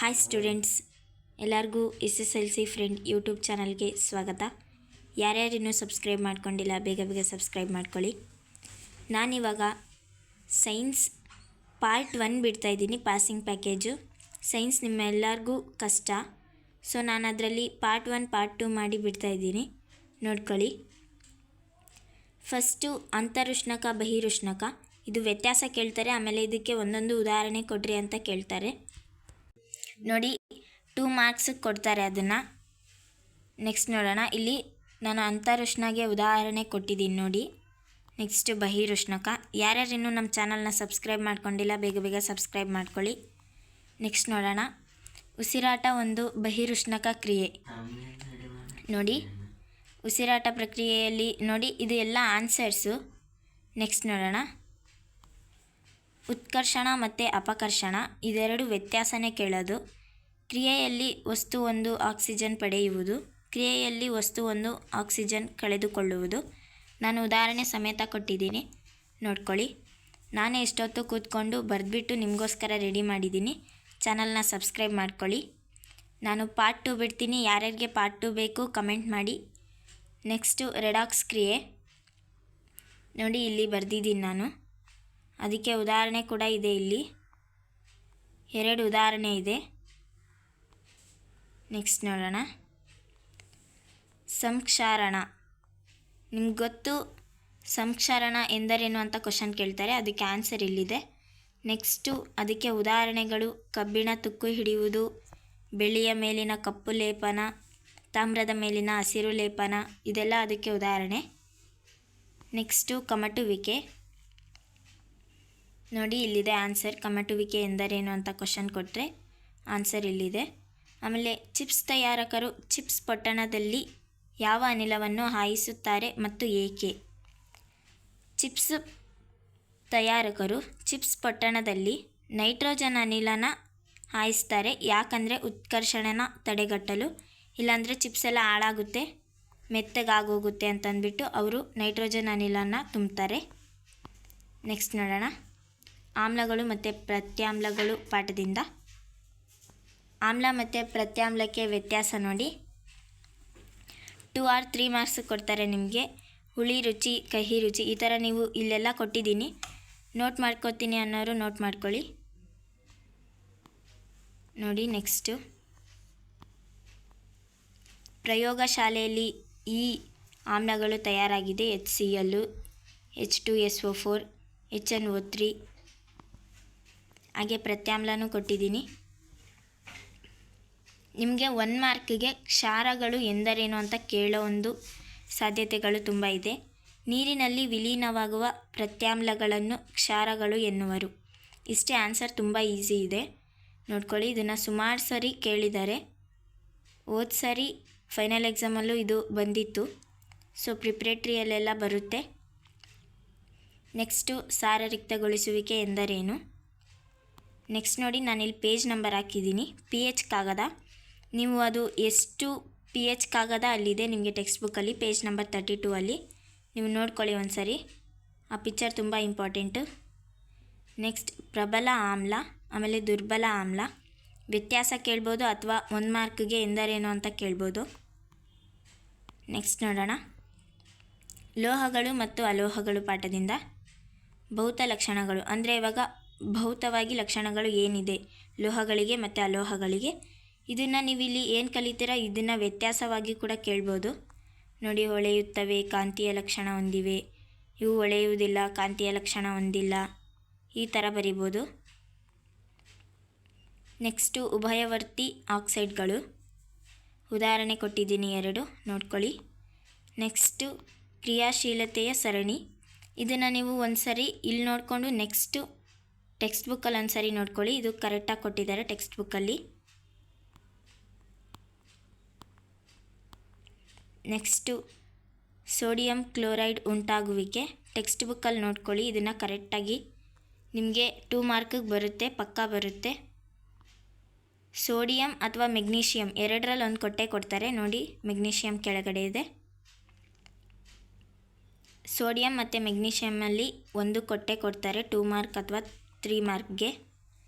Hi students, ಎಲ್ಲರಿಗೂ SSLC friend YouTube ಚಾನಲ್ಗೆ ಸ್ವಾಗತ. ಯಾರ್ಯಾರಿನ್ನೂ ಸಬ್ಸ್ಕ್ರೈಬ್ ಮಾಡ್ಕೊಂಡಿಲ್ಲ ಬೇಗ ಸಬ್ಸ್ಕ್ರೈಬ್ ಮಾಡ್ಕೊಳ್ಳಿ. ನಾನಿವಾಗ ಸೈನ್ಸ್ ಪಾರ್ಟ್ 1 ಬಿಡ್ತಾಯಿದ್ದೀನಿ, ಪಾಸಿಂಗ್ ಪ್ಯಾಕೇಜು. ಸೈನ್ಸ್ ನಿಮ್ಮೆಲ್ಲರಿಗೂ ಕಷ್ಟ, ಸೊ ನಾನು ಅದರಲ್ಲಿ ಪಾರ್ಟ್ 1 ಪಾರ್ಟ್ 2 ಮಾಡಿ ಬಿಡ್ತಾಯಿದ್ದೀನಿ, ನೋಡ್ಕೊಳ್ಳಿ. ಫಸ್ಟು ಅಂತರುಷ್ಣಕ ಬಹಿರುಷ್ಣಕ, ಇದು ವ್ಯತ್ಯಾಸ ಕೇಳ್ತಾರೆ. ಆಮೇಲೆ ಇದಕ್ಕೆ ಒಂದೊಂದು ಉದಾಹರಣೆ ಕೊಡ್ರಿ ಅಂತ ಕೇಳ್ತಾರೆ. ನೋಡಿ, 2 ಮಾರ್ಕ್ಸ್ ಕೊಡ್ತಾರೆ ಅದನ್ನು. ನೆಕ್ಸ್ಟ್ ನೋಡೋಣ. ಇಲ್ಲಿ ನಾನು ಅಂತರುಷ್ಣಗೆ ಉದಾಹರಣೆ ಕೊಟ್ಟಿದ್ದೀನಿ ನೋಡಿ. ನೆಕ್ಸ್ಟ್ ಬಹಿರುಷ್ಣಕ. ಯಾರ್ಯಾರಿನ್ನೂ ನಮ್ಮ ಚಾನಲ್ನ ಸಬ್ಸ್ಕ್ರೈಬ್ ಮಾಡ್ಕೊಂಡಿಲ್ಲ ಬೇಗ ಸಬ್ಸ್ಕ್ರೈಬ್ ಮಾಡ್ಕೊಳ್ಳಿ. ನೆಕ್ಸ್ಟ್ ನೋಡೋಣ. ಉಸಿರಾಟ ಒಂದು ಬಹಿರುಷ್ಣಕ ಕ್ರಿಯೆ. ನೋಡಿ, ಉಸಿರಾಟ ಪ್ರಕ್ರಿಯೆಯಲ್ಲಿ ನೋಡಿ, ಇದು ಎಲ್ಲ ಆನ್ಸರ್ಸು. ನೆಕ್ಸ್ಟ್ ನೋಡೋಣ. ಉತ್ಕರ್ಷಣ ಮತ್ತು ಅಪಕರ್ಷಣ, ಇದೆರಡು ವ್ಯತ್ಯಾಸನೇ ಕೇಳೋದು. ಕ್ರಿಯೆಯಲ್ಲಿ ವಸ್ತು ಒಂದು ಆಕ್ಸಿಜನ್ ಪಡೆಯುವುದು, ಕ್ರಿಯೆಯಲ್ಲಿ ವಸ್ತು ಒಂದು ಆಕ್ಸಿಜನ್ ಕಳೆದುಕೊಳ್ಳುವುದು. ನಾನು ಉದಾಹರಣೆ ಸಮೇತ ಕೊಟ್ಟಿದ್ದೀನಿ, ನೋಡ್ಕೊಳ್ಳಿ. ನಾನೇ ಎಷ್ಟೊತ್ತು ಕೂತ್ಕೊಂಡು ಬರೆದ್ಬಿಟ್ಟು ನಿಮಗೋಸ್ಕರ ರೆಡಿ ಮಾಡಿದ್ದೀನಿ. ಚಾನಲ್ನ ಸಬ್ಸ್ಕ್ರೈಬ್ ಮಾಡ್ಕೊಳ್ಳಿ. ನಾನು ಪಾರ್ಟ್ 2 ಬಿಡ್ತೀನಿ. ಯಾರ್ಯಾರಿಗೆ ಪಾರ್ಟ್ 2 ಬೇಕು ಕಮೆಂಟ್ ಮಾಡಿ. ನೆಕ್ಸ್ಟು ರೆಡಾಕ್ಸ್ ಕ್ರಿಯೆ. ನೋಡಿ, ಇಲ್ಲಿ ಬರೆದಿದ್ದೀನಿ ನಾನು, ಅದಕ್ಕೆ ಉದಾಹರಣೆ ಕೂಡ ಇದೆ. ಇಲ್ಲಿ 2 ಉದಾಹರಣೆ ಇದೆ. ನೆಕ್ಸ್ಟ್ ನೋಡೋಣ. ಸಂಕ್ಷಾರಣ. ನಿಮ್ಗೆ ಗೊತ್ತು ಸಂಕ್ಷಾರಣ ಎಂದರೇನು ಅಂತ ಕ್ವಶನ್ ಕೇಳ್ತಾರೆ, ಅದಕ್ಕೆ ಆನ್ಸರ್ ಇಲ್ಲಿದೆ. ನೆಕ್ಸ್ಟು ಅದಕ್ಕೆ ಉದಾಹರಣೆಗಳು: ಕಬ್ಬಿಣ ತುಕ್ಕು ಹಿಡಿಯುವುದು, ಬೆಳ್ಳಿಯ ಮೇಲಿನ ಕಪ್ಪು ಲೇಪನ, ತಾಮ್ರದ ಮೇಲಿನ ಹಸಿರು ಲೇಪನ, ಇದೆಲ್ಲ ಅದಕ್ಕೆ ಉದಾಹರಣೆ. ನೆಕ್ಸ್ಟು ಕಮಟುವಿಕೆ. ನೋಡಿ, ಇಲ್ಲಿದೆ ಆನ್ಸರ್. ಕಮಟುವಿಕೆ ಎಂದರೇನು ಅಂತ ಕ್ವಶನ್ ಕೊಟ್ಟರೆ ಆನ್ಸರ್ ಇಲ್ಲಿದೆ. ಆಮೇಲೆ ಚಿಪ್ಸ್ ತಯಾರಕರು ಚಿಪ್ಸ್ ಪೊಟ್ಟಣದಲ್ಲಿ ಯಾವ ಅನಿಲವನ್ನು ಹಾಯಿಸುತ್ತಾರೆ ಮತ್ತು ಏಕೆ? ಚಿಪ್ಸ್ ತಯಾರಕರು ಚಿಪ್ಸ್ ಪೊಟ್ಟಣದಲ್ಲಿ ನೈಟ್ರೋಜನ್ ಅನಿಲನ ಹಾಯಿಸ್ತಾರೆ. ಯಾಕಂದರೆ ಉತ್ಕರ್ಷಣನ ತಡೆಗಟ್ಟಲು, ಇಲ್ಲಾಂದರೆ ಚಿಪ್ಸ್ ಎಲ್ಲ ಹಾಳಾಗುತ್ತೆ, ಮೆತ್ತಗಾಗೋಗುತ್ತೆ ಅಂತಂದ್ಬಿಟ್ಟು ಅವರು ನೈಟ್ರೋಜನ್ ಅನಿಲನ ತುಂಬ್ತಾರೆ. ನೆಕ್ಸ್ಟ್ ನೋಡೋಣ. ಆಮ್ಲಗಳು ಮತ್ತು ಪ್ರತ್ಯಾಮ್ಲಗಳು ಪಾಠದಿಂದ. ಆಮ್ಲ ಮತ್ತು ಪ್ರತ್ಯಾಮ್ಲಕ್ಕೆ ವ್ಯತ್ಯಾಸ ನೋಡಿ. 2 or 3 ಮಾರ್ಕ್ಸ್ ಕೊಡ್ತಾರೆ ನಿಮಗೆ. ಹುಳಿ ರುಚಿ, ಕಹಿ ರುಚಿ, ಈ ಥರ ನೀವು ಇಲ್ಲೆಲ್ಲ ಕೊಟ್ಟಿದ್ದೀನಿ. ನೋಟ್ ಮಾಡ್ಕೋತೀನಿ ಅನ್ನೋರು ನೋಟ್ ಮಾಡ್ಕೊಳ್ಳಿ. ನೋಡಿ, ನೆಕ್ಸ್ಟು ಪ್ರಯೋಗಶಾಲೆಯಲ್ಲಿ ಈ ಆಮ್ಲಗಳು ತಯಾರಾಗಿದೆ: HCl, H2SO4, HNO3. ಹಾಗೆ ಪ್ರತ್ಯಾಮ್ಲನೂ ಕೊಟ್ಟಿದ್ದೀನಿ. ನಿಮಗೆ 1 ಮಾರ್ಕ್ಗೆ ಕ್ಷಾರಗಳು ಎಂದರೇನು ಅಂತ ಕೇಳೋ ಒಂದು ಸಾಧ್ಯತೆಗಳು ತುಂಬ ಇದೆ. ನೀರಿನಲ್ಲಿ ವಿಲೀನವಾಗುವ ಪ್ರತ್ಯಾಮ್ಲಗಳನ್ನು ಕ್ಷಾರಗಳು ಎನ್ನುವರು. ಇಷ್ಟೇ ಆನ್ಸರ್, ತುಂಬ ಈಸಿ ಇದೆ, ನೋಡ್ಕೊಳ್ಳಿ. ಇದನ್ನು ಸುಮಾರು ಸರಿ ಕೇಳಿದ್ದಾರೆ. ಹೋದ ಸರಿ ಫೈನಲ್ ಎಕ್ಸಾಮಲ್ಲೂ ಇದು ಬಂದಿತ್ತು, ಸೊ ಪ್ರಿಪ್ರೇಟ್ರಿಯಲ್ಲೆಲ್ಲ ಬರುತ್ತೆ. ನೆಕ್ಸ್ಟು ಸಾರರಿಕ್ತಗೊಳಿಸುವಿಕೆ ಎಂದರೇನು? ನೆಕ್ಸ್ಟ್ ನೋಡಿ, ನಾನಿಲ್ಲಿ ಪೇಜ್ ನಂಬರ್ ಹಾಕಿದ್ದೀನಿ. PH ಕಾಗದ. ನೀವು ಅದು ಎಷ್ಟು PH ಕಾಗದ ಅಲ್ಲಿದೆ ನಿಮಗೆ ಟೆಕ್ಸ್ಟ್ ಬುಕ್ಕಲ್ಲಿ, ಪೇಜ್ ನಂಬರ್ 32 ಅಲ್ಲಿ ನೀವು ನೋಡ್ಕೊಳ್ಳಿ ಒಂದು ಸರಿ. ಆ ಪಿಕ್ಚರ್ ತುಂಬ ಇಂಪಾರ್ಟೆಂಟು. ನೆಕ್ಸ್ಟ್ ಪ್ರಬಲ ಆಮ್ಲ, ಆಮೇಲೆ ದುರ್ಬಲ ಆಮ್ಲ. ವ್ಯತ್ಯಾಸ ಕೇಳ್ಬೋದು ಅಥವಾ 1 ಮಾರ್ಕ್ಗೆ ಎಂದರೇನು ಅಂತ ಕೇಳ್ಬೋದು. ನೆಕ್ಸ್ಟ್ ನೋಡೋಣ. ಲೋಹಗಳು ಮತ್ತು ಅಲೋಹಗಳು ಪಾಠದಿಂದ. ಭೌತ ಲಕ್ಷಣಗಳು ಅಂದರೆ ಇವಾಗ ಭೌತವಾಗಿ ಲಕ್ಷಣಗಳು ಏನಿದೆ ಲೋಹಗಳಿಗೆ ಮತ್ತು ಅಲೋಹಗಳಿಗೆ, ಇದನ್ನು ನೀವು ಇಲ್ಲಿ ಏನು ಕಲಿತೀರಾ ಇದನ್ನು ವ್ಯತ್ಯಾಸವಾಗಿ ಕೂಡ ಕೇಳ್ಬೋದು. ನೋಡಿ, ಹೊಳೆಯುತ್ತವೆ, ಕಾಂತೀಯ ಲಕ್ಷಣ ಹೊಂದಿವೆ, ಇವು ಹೊಳೆಯುವುದಿಲ್ಲ, ಕಾಂತೀಯ ಲಕ್ಷಣ ಹೊಂದಿಲ್ಲ, ಈ ಥರ ಬರಿಬೋದು. ನೆಕ್ಸ್ಟು ಉಭಯವರ್ತಿ ಆಕ್ಸೈಡ್ಗಳು. ಉದಾಹರಣೆ ಕೊಟ್ಟಿದ್ದೀನಿ 2, ನೋಡ್ಕೊಳ್ಳಿ. ನೆಕ್ಸ್ಟು ಕ್ರಿಯಾಶೀಲತೆಯ ಸರಣಿ. ಇದನ್ನು ನೀವು ಒಂದು ಸರಿ ಇಲ್ಲಿ ನೋಡಿಕೊಂಡು ನೆಕ್ಸ್ಟು ಟೆಕ್ಸ್ಟ್ ಬುಕ್ಕಲ್ಲಿ ಒಂದು ಸರಿ ನೋಡ್ಕೊಳ್ಳಿ. ಇದು ಕರೆಕ್ಟಾಗಿ ಕೊಟ್ಟಿದ್ದಾರೆ ಟೆಕ್ಸ್ಟ್ ಬುಕ್ಕಲ್ಲಿ. ನೆಕ್ಸ್ಟು ಸೋಡಿಯಂ ಕ್ಲೋರೈಡ್ ಉಂಟಾಗುವಿಕೆ. ಟೆಕ್ಸ್ಟ್ ಬುಕ್ಕಲ್ಲಿ ನೋಡ್ಕೊಳ್ಳಿ. ಇದನ್ನು ಕರೆಕ್ಟಾಗಿ ನಿಮಗೆ 2 ಮಾರ್ಕಿಗೆ ಬರುತ್ತೆ, ಪಕ್ಕಾ ಬರುತ್ತೆ. ಸೋಡಿಯಂ ಅಥವಾ ಮೆಗ್ನೀಷಿಯಮ್ ಎರಡರಲ್ಲಿ ಒಂದು ಕೊಡ್ತಾರೆ ನೋಡಿ. ಮೆಗ್ನೀಷಿಯಮ್ ಕೆಳಗಡೆ ಇದೆ. ಸೋಡಿಯಂ ಮತ್ತು ಮೆಗ್ನೀಷಿಯಮಲ್ಲಿ ಒಂದು ಕೊಡ್ತಾರೆ 2 ಮಾರ್ಕ್ ಅಥವಾ 3 ಮಾರ್ಕ್ಗೆ.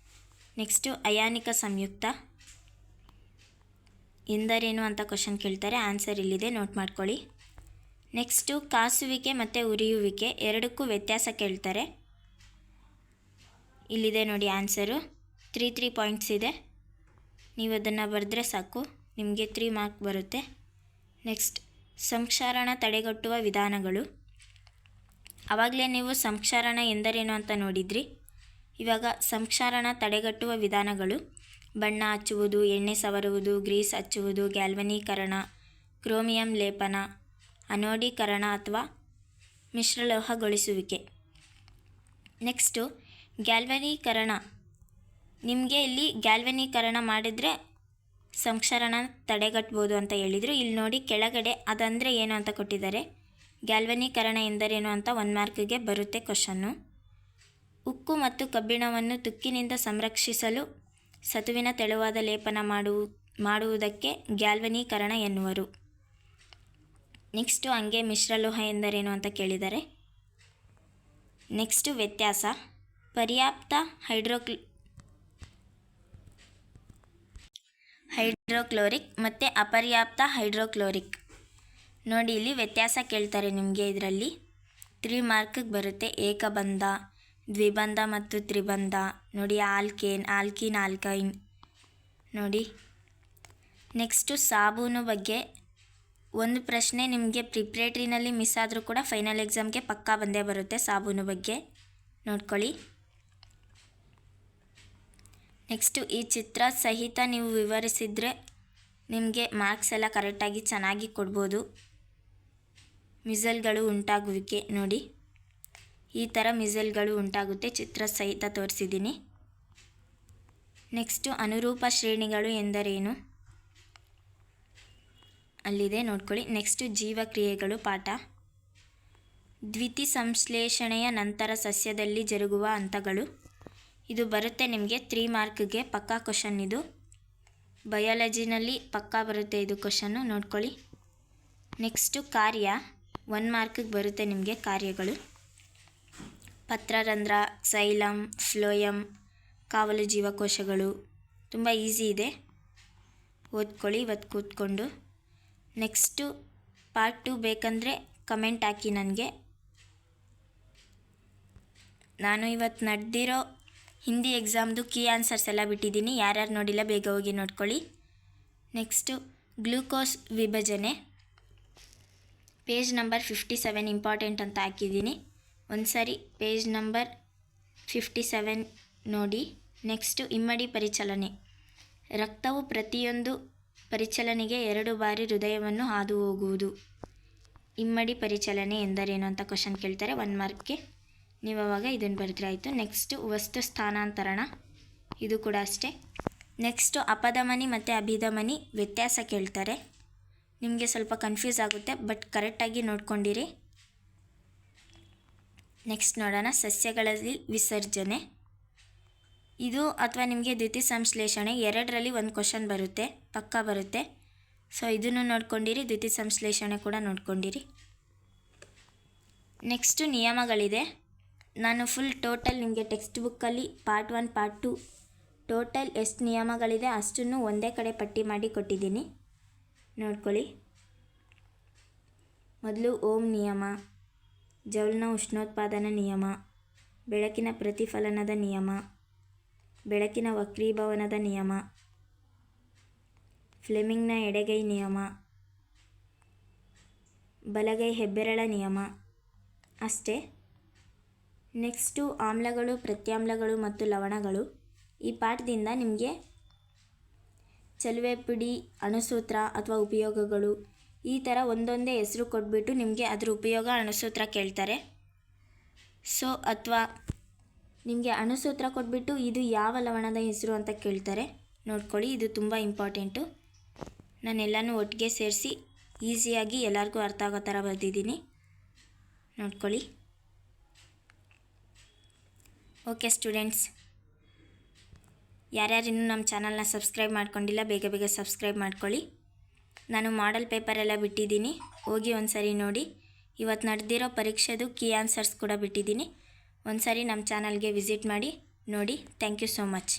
ನೆಕ್ಸ್ಟು ಅಯಾನಿಕ ಸಂಯುಕ್ತ. ಎಂದರೇನು ಅಂತ ಕ್ವಶನ್ ಕೇಳ್ತಾರೆ. ಆನ್ಸರ್ ಇಲ್ಲಿದೆ, ನೋಟ್ ಮಾಡ್ಕೊಳ್ಳಿ. ನೆಕ್ಸ್ಟು ಕಾಸುವಿಕೆ ಮತ್ತು ಉರಿಯುವಿಕೆ ಎರಡಕ್ಕೂ ವ್ಯತ್ಯಾಸ ಕೇಳ್ತಾರೆ. ಇಲ್ಲಿದೆ ನೋಡಿ ಆನ್ಸರು. 3 ಪಾಯಿಂಟ್ಸ್ ಇದೆ. ನೀವು ಅದನ್ನು ಬರೆದ್ರೆ ಸಾಕು, ನಿಮಗೆ 3 ಮಾರ್ಕ್ ಬರುತ್ತೆ. ನೆಕ್ಸ್ಟ್ ಸಂಕ್ಷಾರಣ ತಡೆಗಟ್ಟುವ ವಿಧಾನಗಳು. ಆವಾಗಲೇ ನೀವು ಸಂಕ್ಷಾರಣ ಎಂದರೇನು ಅಂತ ನೋಡಿದ್ರಿ. ಇವಾಗ ಸಂಕ್ಷಾರಣ ತಡೆಗಟ್ಟುವ ವಿಧಾನಗಳು: ಬಣ್ಣ ಹಚ್ಚುವುದು, ಎಣ್ಣೆ ಸವರುವುದು, ಗ್ರೀಸ್ ಹಚ್ಚುವುದು, ಗ್ಯಾಲ್ವನೀಕರಣ, ಕ್ರೋಮಿಯಂ ಲೇಪನ, ಅನೋಡೀಕರಣ ಅಥವಾ ಮಿಶ್ರಲೋಹಗೊಳಿಸುವಿಕೆ. ನೆಕ್ಸ್ಟು ಗ್ಯಾಲ್ವನೀಕರಣ. ನಿಮಗೆ ಇಲ್ಲಿ ಗ್ಯಾಲ್ವನೀಕರಣ ಮಾಡಿದರೆ ಸಂಕ್ಷಾರಣ ತಡೆಗಟ್ಬೋದು ಅಂತ ಹೇಳಿದರು. ಇಲ್ಲಿ ನೋಡಿ ಕೆಳಗಡೆ ಅದಂದರೆ ಏನು ಅಂತ ಕೊಟ್ಟಿದ್ದಾರೆ. ಗ್ಯಾಲ್ವನೀಕರಣ ಎಂದರೇನು ಅಂತ 1 ಮಾರ್ಕ್ಗೆ ಬರುತ್ತೆ ಕ್ವಶನ್ನು. ಉಕ್ಕು ಮತ್ತು ಕಬ್ಬಿಣವನ್ನು ತುಕ್ಕಿನಿಂದ ಸಂರಕ್ಷಿಸಲು ಸತುವಿನ ತೆಳುವಾದ ಲೇಪನ ಮಾಡುವುದಕ್ಕೆ ಗ್ಯಾಲ್ವನೀಕರಣ ಎನ್ನುವರು. ನೆಕ್ಸ್ಟು ಹಂಗೆ ಮಿಶ್ರಲೋಹ ಎಂದರೇನು ಅಂತ ಕೇಳಿದ್ದಾರೆ. ನೆಕ್ಸ್ಟು ವ್ಯತ್ಯಾಸ: ಪರ್ಯಾಪ್ತ ಹೈಡ್ರೋಕ್ಲೋರಿಕ್ ಮತ್ತು ಅಪರ್ಯಾಪ್ತ ಹೈಡ್ರೋಕ್ಲೋರಿಕ್. ನೋಡಿ ಇಲ್ಲಿ ವ್ಯತ್ಯಾಸ ಕೇಳ್ತಾರೆ ನಿಮಗೆ. ಇದರಲ್ಲಿ 3 ಮಾರ್ಕಿಗೆ ಬರುತ್ತೆ. ಏಕಬಂಧ, ದ್ವಿಬಂಧ ಮತ್ತು ತ್ರಿಬಂಧ. ನೋಡಿ ಆಲ್ಕೇನ್, ಆಲ್ಕಿನ್, ಆಲ್ಕೈನ್ ನೋಡಿ. ನೆಕ್ಸ್ಟು ಸಾಬೂನು ಬಗ್ಗೆ ಒಂದು ಪ್ರಶ್ನೆ ನಿಮಗೆ ಪ್ರಿಪ್ರೇಟ್ರಿನಲ್ಲಿ ಮಿಸ್ ಆದರೂ ಕೂಡ ಫೈನಲ್ ಎಕ್ಸಾಮ್ಗೆ ಪಕ್ಕಾ ಬಂದೇ ಬರುತ್ತೆ. ಸಾಬೂನು ಬಗ್ಗೆ ನೋಡ್ಕೊಳ್ಳಿ. ನೆಕ್ಸ್ಟು ಈ ಚಿತ್ರ ಸಹಿತ ನೀವು ವಿವರಿಸಿದರೆ ನಿಮಗೆ ಮಾರ್ಕ್ಸ್ ಎಲ್ಲ ಕರೆಕ್ಟಾಗಿ ಚೆನ್ನಾಗಿ ಕೊಡ್ಬೋದು. ಮಿಸಲ್ಗಳು ಉಂಟಾಗುವಿಕೆ ನೋಡಿ, ಈ ಥರ ಮಿಸಲ್ಗಳು ಉಂಟಾಗುತ್ತೆ, ಚಿತ್ರ ಸಹಿತ ತೋರಿಸಿದ್ದೀನಿ. ನೆಕ್ಸ್ಟು ಅನುರೂಪ ಶ್ರೇಣಿಗಳು ಎಂದರೇನು ಅಲ್ಲಿದೆ, ನೋಡ್ಕೊಳ್ಳಿ. ನೆಕ್ಸ್ಟು ಜೀವಕ್ರಿಯೆಗಳು ಪಾಠ. ದ್ಯುತಿ ಸಂಶ್ಲೇಷಣೆಯ ನಂತರ ಸಸ್ಯದಲ್ಲಿ ಜರುಗುವ ಹಂತಗಳು. ಇದು ಬರುತ್ತೆ ನಿಮಗೆ 3 ಮಾರ್ಕ್ಗೆ ಪಕ್ಕಾ ಕ್ವಶನ್. ಇದು ಬಯಾಲಜಿನಲ್ಲಿ ಪಕ್ಕಾ ಬರುತ್ತೆ ಇದು ಕ್ವಶನ್ನು, ನೋಡ್ಕೊಳ್ಳಿ. ನೆಕ್ಸ್ಟು ಕಾರ್ಯ 1 ಮಾರ್ಕ್ಗೆ ಬರುತ್ತೆ ನಿಮಗೆ ಕಾರ್ಯಗಳು. ಪತ್ರರಂಧ್ರ, ಸೈಲಮ್, ಫ್ಲೋಯಮ್, ಕಾವಲು ಜೀವಕೋಶಗಳು. ತುಂಬ ಈಸಿ ಇದೆ, ಓದ್ಕೊಳ್ಳಿ ಇವತ್ತು ಕೂತ್ಕೊಂಡು. ನೆಕ್ಸ್ಟು ಪಾರ್ಟ್ 2 ಬೇಕಂದರೆ ಕಮೆಂಟ್ ಹಾಕಿ ನನಗೆ. ನಾನು ಇವತ್ತು ನಡೆದಿರೋ ಹಿಂದಿ ಎಕ್ಸಾಮ್ದು ಕೀ ಆನ್ಸರ್ಸ್ ಎಲ್ಲ ಬಿಟ್ಟಿದ್ದೀನಿ. ಯಾರ್ಯಾರು ನೋಡಿಲ್ಲ ಬೇಗ ಹೋಗಿ ನೋಡ್ಕೊಳ್ಳಿ. ನೆಕ್ಸ್ಟು ಗ್ಲೂಕೋಸ್ ವಿಭಜನೆ ಪೇಜ್ ನಂಬರ್ 57 ಇಂಪಾರ್ಟೆಂಟ್ ಅಂತ ಹಾಕಿದ್ದೀನಿ. ಒಂದು ಸಾರಿ ಪೇಜ್ ನಂಬರ್ 57 ನೋಡಿ. ನೆಕ್ಸ್ಟು ಇಮ್ಮಡಿ ಪರಿಚಲನೆ. ರಕ್ತವು ಪ್ರತಿಯೊಂದು ಪರಿಚಲನೆಗೆ 2 ಬಾರಿ ಹೃದಯವನ್ನು ಹಾದು ಹೋಗುವುದು. ಇಮ್ಮಡಿ ಪರಿಚಲನೆ ಎಂದರೇನು ಅಂತ ಕ್ವಶನ್ ಕೇಳ್ತಾರೆ 1 ಮಾರ್ಕ್ಗೆ. ನೀವು ಅವಾಗ ಇದನ್ನು ಬರೆದ್ರೆ ಆಯಿತು. ನೆಕ್ಸ್ಟು ವಸ್ತು ಸ್ಥಾನಾಂತರಣ, ಇದು ಕೂಡ ಅಷ್ಟೇ. ನೆಕ್ಸ್ಟು ಅಪಧಮನಿ ಮತ್ತು ಅಭಿಧಮನಿ ವ್ಯತ್ಯಾಸ ಕೇಳ್ತಾರೆ. ನಿಮಗೆ ಸ್ವಲ್ಪ ಕನ್ಫ್ಯೂಸ್ ಆಗುತ್ತೆ, ಬಟ್ ಕರೆಕ್ಟಾಗಿ ನೋಡ್ಕೊಂಡಿರಿ. ನೆಕ್ಸ್ಟ್ ನೋಡೋಣ ಸಸ್ಯಗಳಲ್ಲಿ ವಿಸರ್ಜನೆ. ಇದು ಅಥವಾ ನಿಮಗೆ ದ್ಯುತಿ ಸಂಶ್ಲೇಷಣೆ 2ರಲ್ಲಿ 1 ಕ್ವಶನ್ ಬರುತ್ತೆ, ಪಕ್ಕಾ ಬರುತ್ತೆ. ಸೊ ಇದನ್ನು ನೋಡ್ಕೊಂಡಿರಿ, ದ್ಯುತಿ ಸಂಶ್ಲೇಷಣೆ ಕೂಡ ನೋಡ್ಕೊಂಡಿರಿ. ನೆಕ್ಸ್ಟು ನಿಯಮಗಳಿದೆ. ನಾನು ಫುಲ್ ಟೋಟಲ್ ನಿಮಗೆ ಟೆಕ್ಸ್ಟ್ ಬುಕ್ಕಲ್ಲಿ ಪಾರ್ಟ್ 1 ಪಾರ್ಟ್ 2 ಟೋಟಲ್ ಎಷ್ಟು ನಿಯಮಗಳಿದೆ ಅಷ್ಟನ್ನು ಒಂದೇ ಕಡೆ ಪಟ್ಟಿ ಮಾಡಿ ಕೊಟ್ಟಿದ್ದೀನಿ, ನೋಡ್ಕೊಳ್ಳಿ. ಮೊದಲು ಓಮ್ ನಿಯಮ, ಜೌಲ್ನ ಉಷ್ಣೋತ್ಪಾದನಾ ನಿಯಮ, ಬೆಳಕಿನ ಪ್ರತಿಫಲನದ ನಿಯಮ, ಬೆಳಕಿನ ವಕ್ರೀಭವನದ ನಿಯಮ, ಫ್ಲೆಮಿಂಗ್ನ ಎಡಗೈ ನಿಯಮ, ಬಲಗೈ ಹೆಬ್ಬೆರಳ ನಿಯಮ ಅಷ್ಟೇ. ನೆಕ್ಸ್ಟು ಆಮ್ಲಗಳು, ಪ್ರತ್ಯಾಮ್ಲಗಳು ಮತ್ತು ಲವಣಗಳು. ಈ ಪಾಠದಿಂದ ನಿಮಗೆ ಚಲುವೆ ಪುಡಿ, ಅಣುಸೂತ್ರ ಅಥವಾ ಉಪಯೋಗಗಳು ಈ ಥರ ಒಂದೊಂದೇ ಹೆಸರು ಕೊಟ್ಬಿಟ್ಟು ನಿಮಗೆ ಅದ್ರ ಉಪಯೋಗ ಅಣುಸೂತ್ರ ಕೇಳ್ತಾರೆ. ಸೊ ಅಥವಾ ನಿಮಗೆ ಅಣುಸೂತ್ರ ಕೊಟ್ಬಿಟ್ಟು ಇದು ಯಾವ ಲವಣದ ಹೆಸರು ಅಂತ ಕೇಳ್ತಾರೆ, ನೋಡ್ಕೊಳ್ಳಿ. ಇದು ತುಂಬ ಇಂಪಾರ್ಟೆಂಟು. ನಾನೆಲ್ಲನೂ ಒಟ್ಟಿಗೆ ಸೇರಿಸಿ ಈಸಿಯಾಗಿ ಎಲ್ಲರಿಗೂ ಅರ್ಥ ಆಗೋ ಥರ ಬರೆದಿದ್ದೀನಿ, ನೋಡ್ಕೊಳ್ಳಿ. ಓಕೆ ಸ್ಟೂಡೆಂಟ್ಸ್, ಯಾರ್ಯಾರು ಇನ್ನೂ ನಮ್ಮ ಚಾನಲ್ನ ಸಬ್ಸ್ಕ್ರೈಬ್ ಮಾಡ್ಕೊಂಡಿಲ್ಲ ಬೇಗ ಬೇಗ ಸಬ್ಸ್ಕ್ರೈಬ್ ಮಾಡ್ಕೊಳ್ಳಿ. ನಾನು ಮಾಡೆಲ್ ಪೇಪರೆಲ್ಲ ಬಿಟ್ಟಿದ್ದೀನಿ, ಹೋಗಿ ಒಂದು ಸರಿ ನೋಡಿ. ಇವತ್ತು ನಡೆದಿರೋ ಪರೀಕ್ಷೆದು ಕೀ ಆನ್ಸರ್ಸ್ ಕೂಡ ಬಿಟ್ಟಿದ್ದೀನಿ, ಒಂದು ಸಾರಿ ನಮ್ಮ ಚಾನಲ್ಗೆ ವಿಸಿಟ್ ಮಾಡಿ ನೋಡಿ. Thank you so much.